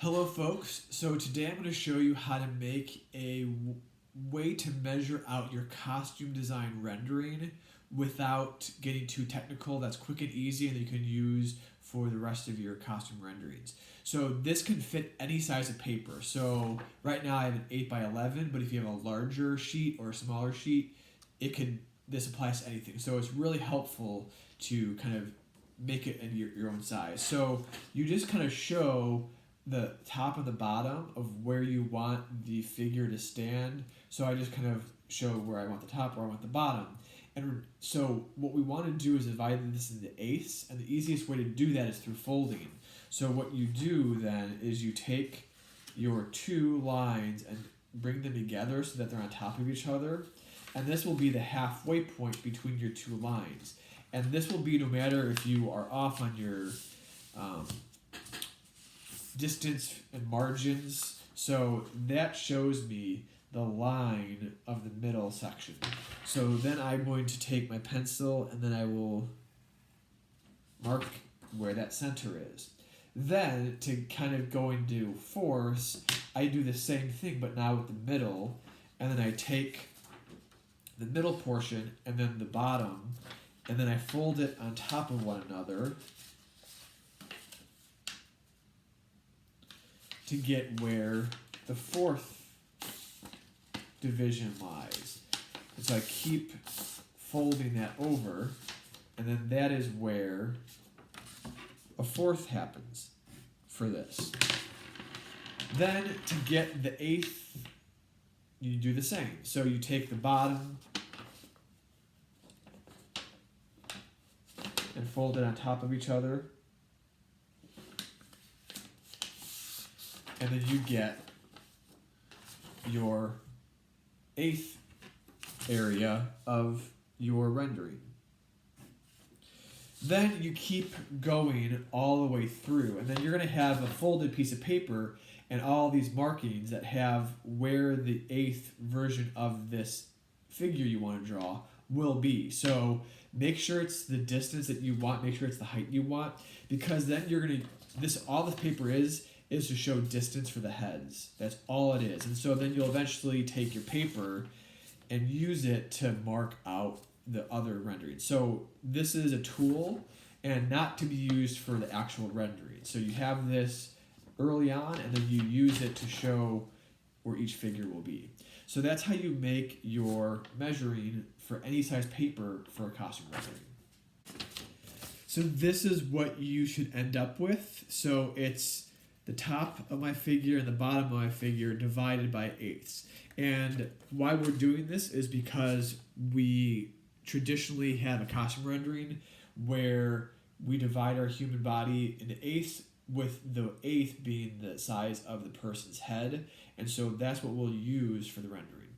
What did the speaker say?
Hello folks, so today I'm going to show you how to make a way to measure out your costume design rendering without getting too technical. That's quick and easy and you can use for the rest of your costume renderings. So this can fit any size of paper. So right now I have an 8 by 11, but if you have a larger sheet or a smaller sheet, this applies to anything. So it's really helpful to kind of make it in your own size. So you just kind of show the top and the bottom of where you want the figure to stand. So I just kind of show where I want the top, where I want the bottom. And so what we want to do is divide this into eighths, and the easiest way to do that is through folding. So what you do then is you take your two lines and bring them together so that they're on top of each other. And this will be the halfway point between your two lines. And this will be no matter if you are off on your distance and margins. So that shows me the line of the middle section. So then I'm going to take my pencil and then I will mark where that center is. Then to kind of go into force, I do the same thing but now with the middle, and then I take the middle portion and then the bottom, and then I fold it on top of one another to get where the fourth division lies. And so I keep folding that over, and then that is where a fourth happens for this. Then to get the eighth, you do the same. So you take the bottom and fold it on top of each other, and then you get your eighth area of your rendering. Then you keep going all the way through, and then you're going to have a folded piece of paper and all these markings that have where the eighth version of this figure you want to draw will be. So make sure it's the distance that you want, make sure it's the height you want, because then you're going to, all this paper is to show distance for the heads. That's all it is. And so then you'll eventually take your paper and use it to mark out the other rendering. So this is a tool and not to be used for the actual rendering. So you have this early on and then you use it to show where each figure will be. So that's how you make your measuring for any size paper for a costume rendering. So this is what you should end up with. So it's the top of my figure and the bottom of my figure divided by eighths. And why we're doing this is because we traditionally have a costume rendering where we divide our human body into eighths, with the eighth being the size of the person's head. And so that's what we'll use for the rendering.